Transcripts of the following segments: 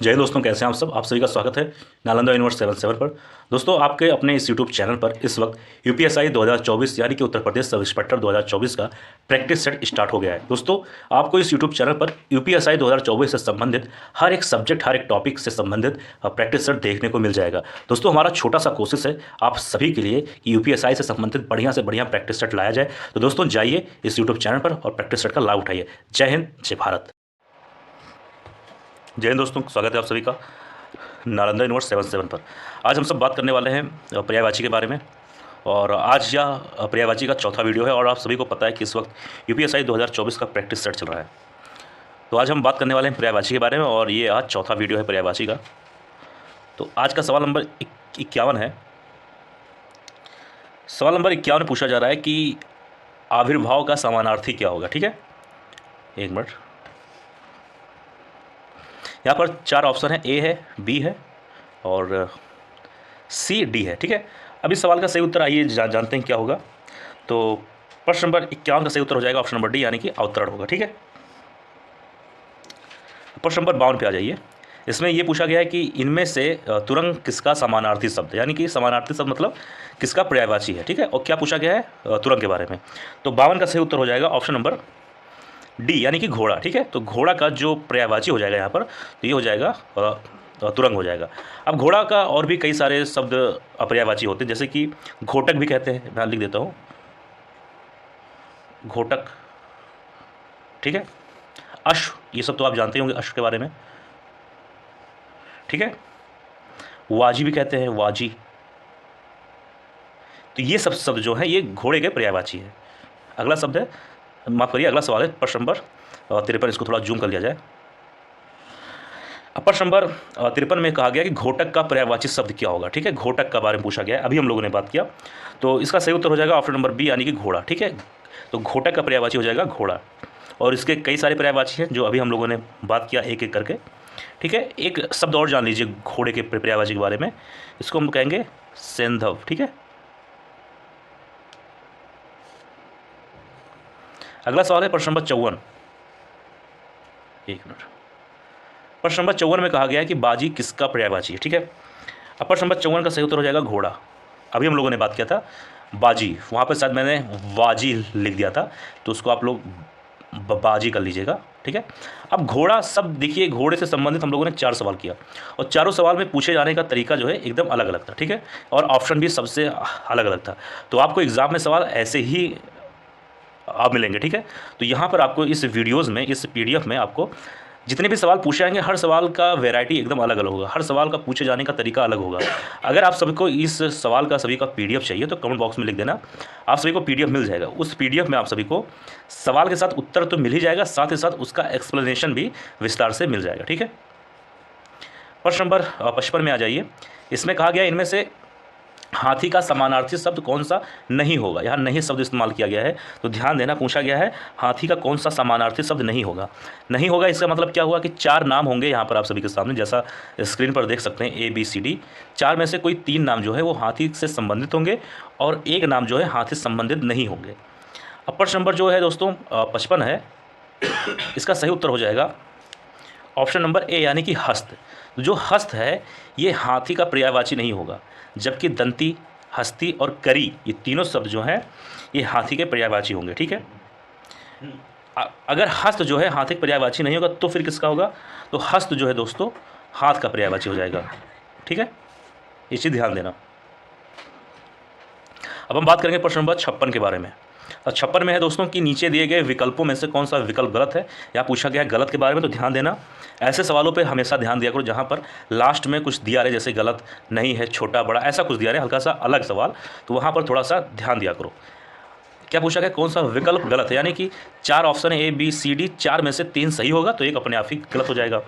जय हिंद दोस्तों, कैसे हैं आप सब। आप सभी का स्वागत है नालंदा यूनिवर्स 77 पर। दोस्तों, आपके अपने इस यूट्यूब चैनल पर इस वक्त यूपीएसआई 2024 यानी कि उत्तर प्रदेश सब इंस्पेक्टर 2024 का प्रैक्टिस सेट स्टार्ट हो गया है। दोस्तों, आपको इस यूट्यूब चैनल पर यूपीएसआई 2024 से संबंधित हर एक सब्जेक्ट, हर एक टॉपिक से संबंधित प्रैक्टिस सेट देखने को मिल जाएगा। दोस्तों, हमारा छोटा सा कोशिश है आप सभी के लिए कि यूपीएसआई से संबंधित बढ़िया से बढ़िया प्रैक्टिस सेट लाया जाए। तो दोस्तों, जाइए इस यूट्यूब चैनल पर और प्रैक्टिस सेट का लाभ उठाइए। जय हिंद, जय भारत। जय हिंद दोस्तों, स्वागत है आप सभी का नालंदा यूनिवर्स 77 पर। आज हम सब बात करने वाले हैं पर्यायवाची के बारे में, और आज यह पर्यायवाची का चौथा वीडियो है। और आप सभी को पता है कि इस वक्त यूपीएसआई 2024 का प्रैक्टिस सेट चल रहा है। तो आज हम बात करने वाले हैं पर्यायवाची के बारे में, और ये आज चौथा वीडियो है पर्यायवाची का। तो आज का सवाल नंबर 51 है। सवाल नंबर 51 में पूछा जा रहा है कि आविर्भाव का समानार्थी क्या होगा। ठीक है, एक मिनट। यहाँ पर चार ऑप्शन है, ए है, बी है और सी, डी है। ठीक है, अब इस सवाल का सही उत्तर आइए जानते हैं क्या होगा। तो प्रश्न नंबर 51 का सही उत्तर हो जाएगा ऑप्शन नंबर डी, यानी कि अवतरण होगा। ठीक है, प्रश्न नंबर 52 पे आ जाइए। इसमें ये पूछा गया है कि इनमें से तुरंग किसका समानार्थी शब्द, यानी कि समानार्थी शब्द मतलब किसका पर्यायवाची है। ठीक है, और क्या पूछा गया है तुरंग के बारे में। तो 52 का सही उत्तर हो जाएगा ऑप्शन नंबर डी, यानी कि घोड़ा। ठीक है, तो घोड़ा का जो पर्यायवाची हो जाएगा यहाँ पर, तो ये हो जाएगा तुरंग हो जाएगा। अब घोड़ा का और भी कई सारे शब्द अपर्यायवाची होते हैं, जैसे कि घोटक भी कहते हैं। मैं लिख देता हूँ, घोटक। ठीक है, अश्व, ये सब तो आप जानते होंगे अश्व के बारे में। ठीक है, वाजी भी कहते हैं, वाजी। तो ये सब शब्द जो है ये घोड़े के पर्यायवाची है। अगला शब्द है, माफ करिए, अगला सवाल है प्रश्न नंबर 53। इसको थोड़ा जूम कर लिया जाए। प्रश्न नंबर 53 में कहा गया कि घोटक का पर्यायवाची शब्द क्या होगा। ठीक है, घोटक का बारे में पूछा गया है, अभी हम लोगों ने बात किया। तो इसका सही उत्तर हो जाएगा ऑप्शन नंबर बी, यानी कि घोड़ा। ठीक है, तो घोटक का पर्यायवाची हो जाएगा घोड़ा, और इसके कई सारे पर्यायवाची हैं जो अभी हम लोगों ने बात किया एक एक करके। ठीक है, एक शब्द और जान लीजिए घोड़े के पर्यायवाची के बारे में, इसको हम कहेंगे सेंधव। ठीक है, अगला सवाल है प्रश्न नंबर 54। एक मिनट। प्रश्न नंबर 54 में कहा गया है कि बाजी किसका पर्यायवाची है। ठीक है, अब प्रश्न नंबर 54 का सही उत्तर हो जाएगा घोड़ा। अभी हम लोगों ने बात किया था बाजी, वहाँ पर शायद मैंने वाजी लिख दिया था, तो उसको आप लोग बाजी कर लीजिएगा। ठीक है, अब घोड़ा शब्द देखिए, घोड़े से संबंधित हम लोगों ने 4 सवाल किया, और चारों सवाल में पूछे जाने का तरीका जो है एकदम अलग अलग था। ठीक है, और ऑप्शन भी सबसे अलग अलग था। तो आपको एग्जाम में सवाल ऐसे ही आप मिलेंगे। ठीक है, तो यहाँ पर आपको इस वीडियोज़ में, इस पीडीएफ में आपको जितने भी सवाल पूछे जाएंगे, हर सवाल का वैरायटी एकदम अलग अलग होगा, हर सवाल का पूछे जाने का तरीका अलग होगा। अगर आप सभी को इस सवाल का सभी का पीडीएफ चाहिए तो कमेंट बॉक्स में लिख देना, आप सभी को पीडीएफ मिल जाएगा। उस पीडीएफ में आप सभी को सवाल के साथ उत्तर तो मिल ही जाएगा, साथ ही साथ उसका एक्सप्लेनेशन भी विस्तार से मिल जाएगा। ठीक है, प्रश्न नंबर 55 में आ जाइए। इसमें कहा गया इनमें से हाथी का समानार्थी शब्द कौन सा नहीं होगा। यहाँ नहीं शब्द इस्तेमाल किया गया है, तो ध्यान देना। पूछा गया है हाथी का कौन सा समानार्थी शब्द नहीं होगा। नहीं होगा, इसका मतलब क्या हुआ कि 4 नाम होंगे यहाँ पर आप सभी के सामने, जैसा स्क्रीन पर देख सकते हैं ABCD। 4 में से कोई 3 नाम जो है वो हाथी से संबंधित होंगे, और 1 नाम जो है हाथी से संबंधित नहीं होंगे। अब प्रश्न नंबर जो है दोस्तों 55 है, इसका सही उत्तर हो जाएगा ऑप्शन नंबर ए, यानी कि हस्त। जो हस्त है ये हाथी का पर्यायवाची नहीं होगा, जबकि दंती, हस्ती और करी, ये तीनों शब्द जो हैं ये हाथी के पर्यायवाची होंगे। ठीक है, अगर हस्त जो है हाथी का पर्यायवाची नहीं होगा तो फिर किसका होगा, तो हस्त जो है दोस्तों हाथ का पर्यायवाची हो जाएगा। ठीक है, ये चीज़ ध्यान देना। अब हम बात करेंगे प्रश्न नंबर 56 के बारे में। 56 में है दोस्तों कि नीचे दिए गए विकल्पों में से कौन सा विकल्प गलत है। यहाँ पूछा गया है गलत के बारे में, तो ध्यान देना। ऐसे सवालों पे हमेशा ध्यान दिया करो जहाँ पर लास्ट में कुछ दिया रहे, जैसे गलत, नहीं है, छोटा, बड़ा, ऐसा कुछ दिया रहे, हल्का सा अलग सवाल, तो वहाँ पर थोड़ा सा ध्यान दिया करो। क्या पूछा गया, कौन सा विकल्प गलत है, यानी कि 4 ऑप्शन है ABCD, 4 में से 3 सही होगा, तो एक अपने आप ही गलत हो जाएगा।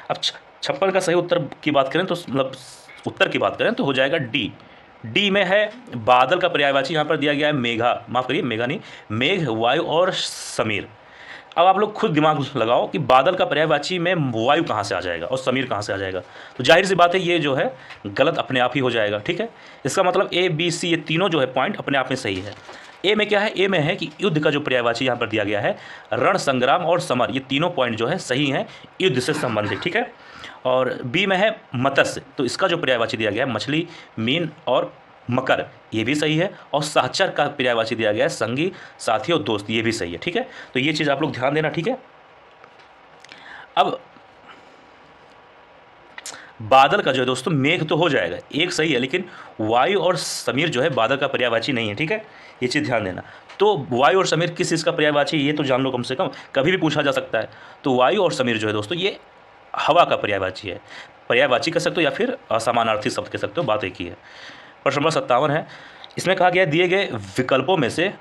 अब 56 का सही उत्तर की बात करें तो मतलब उत्तर की बात करें तो हो जाएगा डी में है बादल का पर्यायवाची। यहाँ पर दिया गया है मेघा, माफ़ करिए मेघा नहीं, मेघ, वायु और समीर। अब आप लोग खुद दिमाग लगाओ कि बादल का पर्यायवाची में वायु कहाँ से आ जाएगा और समीर कहाँ से आ जाएगा, तो जाहिर सी बात है ये जो है गलत अपने आप ही हो जाएगा। ठीक है, इसका मतलब ABC ये तीनों जो है पॉइंट अपने आप में सही है। ए में क्या है, ए में है कि युद्ध का जो पर्यायवाची यहाँ पर दिया गया है रण, संग्राम और समर, ये तीनों पॉइंट जो है सही हैं युद्ध से संबंधित, ठीक है। और बी में है मत्स्य, तो इसका जो पर्यायवाची दिया गया है मछली, मीन और मकर, ये भी सही है। और साहचर का पर्यायवाची दिया गया है संगी, साथी और दोस्त, ये भी सही है, ठीक है। तो ये चीज़ आप लोग ध्यान देना, ठीक है। अब बादल का जो है दोस्तों, मेघ तो हो जाएगा, एक सही है, लेकिन वायु और समीर जो है बादल का पर्यायवाची नहीं है, ठीक है, ये चीज़ ध्यान देना। तो वायु और समीर किस चीज़ का पर्यायवाची, ये तो जान लो कम से कम, कभी भी पूछा जा सकता है। तो वायु और समीर जो है दोस्तों, ये हवा का पर्यायवाची है, पर्यायवाची कह सकते हो या फिर असमानार्थी शब्द कह सकते हो, बात एक ही है। प्रश्न नंबर 57 है, इसमें कहा गया है दिए गए विकल्पों में से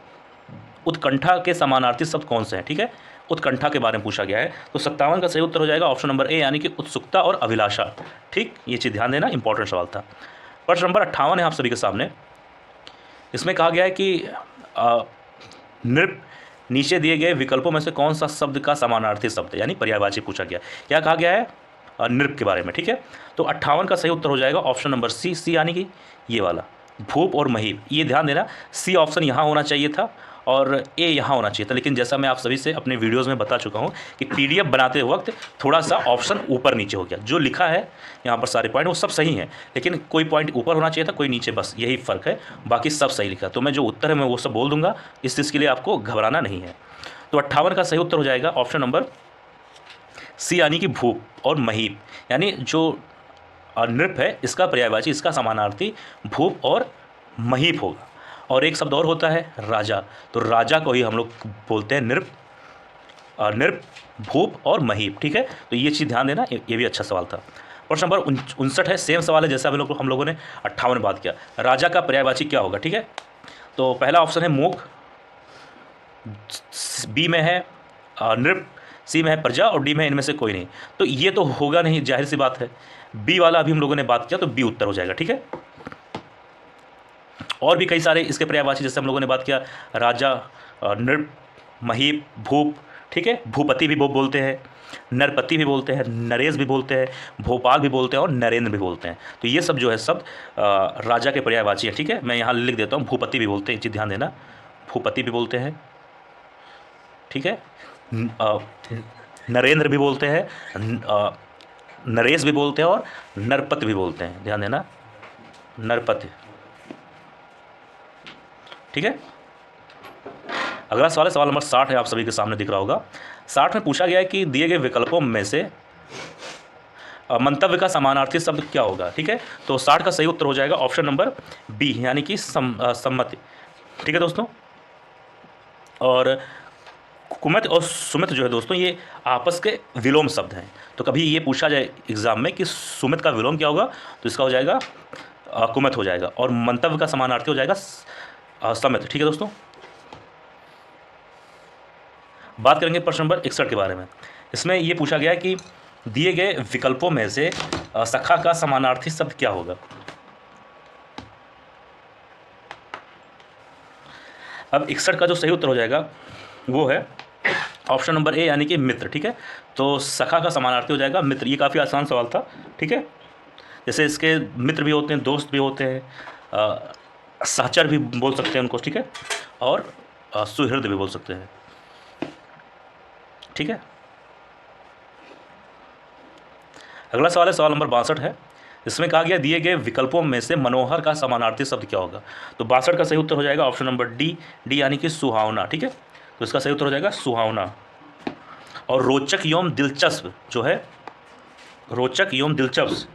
उत्कंठा के समानार्थी शब्द कौन से हैं, ठीक है। उत्कंठा के बारे में पूछा गया है, तो 57 का सही उत्तर हो जाएगा ऑप्शन नंबर ए, यानी कि उत्सुकता और अभिलाषा, ठीक, ये चीज़ ध्यान देना, इंपॉर्टेंट सवाल था। प्रश्न नंबर 58 है आप सभी के सामने, इसमें कहा गया है कि नृप नीचे दिए गए विकल्पों में से कौन सा शब्द का समानार्थी शब्द है, यानी पर्यायवाची पूछा गया। क्या कहा गया है, नृप के बारे में, ठीक है। तो 58 का सही उत्तर हो जाएगा ऑप्शन नंबर सी, सी यानी कि ये वाला भूप और महीप, ये ध्यान देना, सी ऑप्शन यहाँ होना चाहिए था और ए यहाँ होना चाहिए था, लेकिन जैसा मैं आप सभी से अपने वीडियोस में बता चुका हूँ कि पीडीएफ बनाते वक्त थोड़ा सा ऑप्शन ऊपर नीचे हो गया, जो लिखा है यहाँ पर सारे पॉइंट वो सब सही हैं, लेकिन कोई पॉइंट ऊपर होना चाहिए था, कोई नीचे, बस यही फ़र्क है, बाकी सब सही लिखा। तो मैं जो उत्तर है मैं वो सब बोल दूंगा, इस चीज़ के लिए आपको घबराना नहीं है। तो 58 का सही उत्तर हो जाएगा ऑप्शन नंबर सी, यानी कि भूप और महीप, यानी जो नृप है इसका पर्यायवाची, इसका समानार्थी भूप और महीप होगा। और एक शब्द और होता है राजा, तो राजा को ही हम लोग बोलते हैं नृप, नृप, भूप और महीप, ठीक है। तो ये चीज़ ध्यान देना, ये भी अच्छा सवाल था। प्रश्न नंबर 59 है, सेम सवाल है जैसे हम लोगों ने 58 में बात किया, राजा का पर्यायवाची क्या होगा, ठीक है। तो पहला ऑप्शन है मूक, बी में है नृप, सी में है प्रजा और डी में है इनमें से कोई नहीं। तो ये तो होगा नहीं, जाहिर सी बात है, बी वाला अभी हम लोगों ने बात किया, तो बी उत्तर हो जाएगा, ठीक है। और भी कई सारे इसके पर्यायवाची जैसे हम लोगों ने बात किया, राजा, नृप, महीप, भूप, ठीक है, भूपति भी बोलते हैं, नरपति भी बोलते हैं, नरेश भी बोलते हैं, भोपाल भी बोलते हैं और नरेंद्र भी बोलते हैं। तो ये सब जो है सब राजा के पर्यायवाची है, ठीक है। मैं यहाँ लिख देता हूँ, भूपति भी बोलते हैं, चीज़ ध्यान देना, भूपति भी बोलते हैं, ठीक है, नरेंद्र भी बोलते हैं, नरेश भी बोलते हैं और नरपत भी बोलते हैं, ध्यान देना, नरपत, ठीक है। अगला सवाल है, सवाल नंबर 60 है, आप सभी के सामने दिख रहा होगा। 60 में पूछा गया है कि दिए गए विकल्पों में से मंतव्य का समानार्थी शब्द क्या होगा, ठीक है। तो 60 का सही उत्तर हो जाएगा ऑप्शन नंबर बी, यानी कि सम्मति, ठीक है दोस्तों। और कुमत और सुमित जो है दोस्तों, ये आपस के विलोम शब्द हैं। तो कभी ये पूछा जाए एग्जाम में कि सुमित का विलोम क्या होगा, तो इसका हो जाएगा कुमत हो जाएगा, और मंतव्य का समानार्थी हो जाएगा समित, ठीक है दोस्तों। बात करेंगे प्रश्न नंबर 61 के बारे में। इसमें ये पूछा गया है कि दिए गए विकल्पों में से सखा का समानार्थी शब्द क्या होगा। अब 61 का जो सही उत्तर हो जाएगा वो है ऑप्शन नंबर ए, यानी कि मित्र, ठीक है। तो सखा का समानार्थी हो जाएगा मित्र, ये काफ़ी आसान सवाल था, ठीक है। जैसे इसके मित्र भी होते हैं, दोस्त भी होते हैं, सहचर भी बोल सकते हैं उनको, ठीक है, और सुहृद भी बोल सकते हैं, ठीक है। अगला सवाल है, सवाल नंबर 62 है। इसमें कहा गया दिए गए विकल्पों में से मनोहर का समानार्थी शब्द क्या होगा। तो 62 का सही उत्तर हो जाएगा ऑप्शन नंबर डी, डी यानी कि सुहावना, ठीक है। तो इसका सही उत्तर हो जाएगा सुहावना। और रोचक एवं दिलचस्प जो है, रोचक एवं दिलचस्प,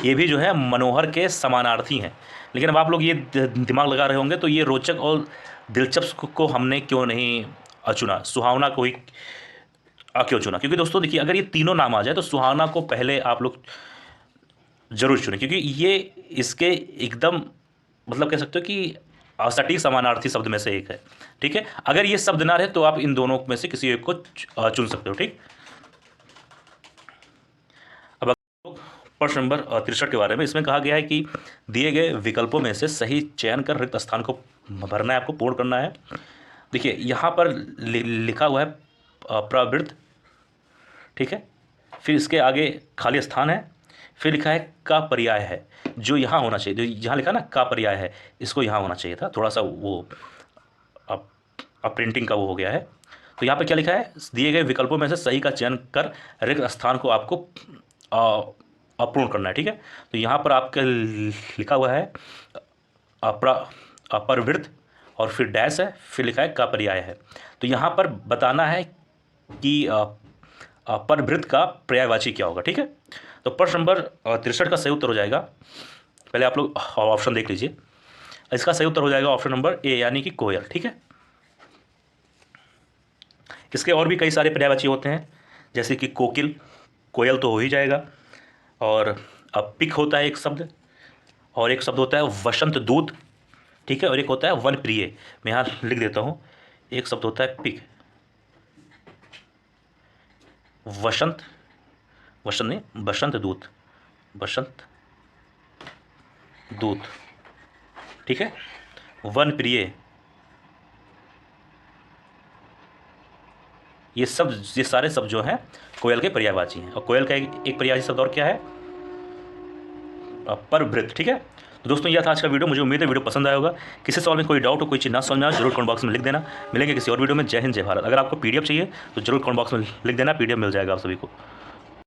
ये भी जो है मनोहर के समानार्थी हैं। लेकिन अब आप लोग ये दिमाग लगा रहे होंगे, तो ये रोचक और दिलचस्प को हमने क्यों नहीं चुना, सुहावना को ही क्यों चुना। क्योंकि दोस्तों देखिए, अगर ये तीनों नाम आ जाए तो सुहावना को पहले आप लोग जरूर चुनें, क्योंकि ये इसके एकदम मतलब कह सकते हो कि सटीक समानार्थी शब्द में से एक है, ठीक है। अगर ये शब्द ना रहे तो आप इन दोनों में से किसी एक को चुन सकते हो, ठीक। अब प्रश्न नंबर 63 के बारे में, इसमें कहा गया है कि दिए गए विकल्पों में से सही चयन कर रिक्त स्थान को भरना है, आपको पूर्ण करना है। देखिए यहाँ पर लिखा हुआ है प्रवृत्त, ठीक है, फिर इसके आगे खाली स्थान है, फिर लिखा है का पर्याय है, जो यहाँ होना चाहिए, जो यहाँ लिखा ना का पर्याय है, इसको यहाँ होना चाहिए था, थोड़ा सा वो अब प्रिंटिंग का वो हो गया है। तो यहाँ पे क्या लिखा है, दिए गए विकल्पों में से सही का चयन कर रिक्त स्थान को आपको अपूर्ण करना है, ठीक है। तो यहाँ पर आपके लिखा हुआ है अपरवृत्त और फिर डैश है, फिर लिखा है का पर्याय है। तो यहाँ पर बताना है कि परवृत्त का पर्यायवाची क्या होगा, ठीक है। तो प्रश्न नंबर 63 का सही उत्तर हो जाएगा, पहले आप लोग ऑप्शन देख लीजिए। इसका सही उत्तर हो जाएगा ऑप्शन नंबर ए, यानी कि कोयल, ठीक है। इसके और भी कई सारे पर्यायवाची होते हैं, जैसे कि कोकिल, कोयल तो हो ही जाएगा, और अब पिक होता है एक शब्द, और एक शब्द होता है वसंत दूत, ठीक है, और एक होता है वन प्रिय। मैं यहाँ लिख देता हूँ, एक शब्द होता है पिक, वसंत नहीं, बसंत दूत, बसंत दूत, ठीक है, वन प्रिय। ये सारे शब्द जो हैं कोयल के पर्यायवाची हैं। और कोयल का एक पर्यायवाची शब्द और क्या है, परवृत्त, ठीक है। तो दोस्तों यह था आज का वीडियो। मुझे उम्मीद है वीडियो पसंद आया होगा। किसी सवाल में कोई डाउट हो, कोई चीज़ ना समझ में आए, जरूर कमेंट बॉक्स में लिख देना। मिलेंगे किसी और वीडियो में। जय हिंद, जय भारत। अगर आपको पीडीएफ चाहिए तो जरूर कमेंट बॉक्स में लिख देना, पीडीएफ मिल जाएगा आप सभी को।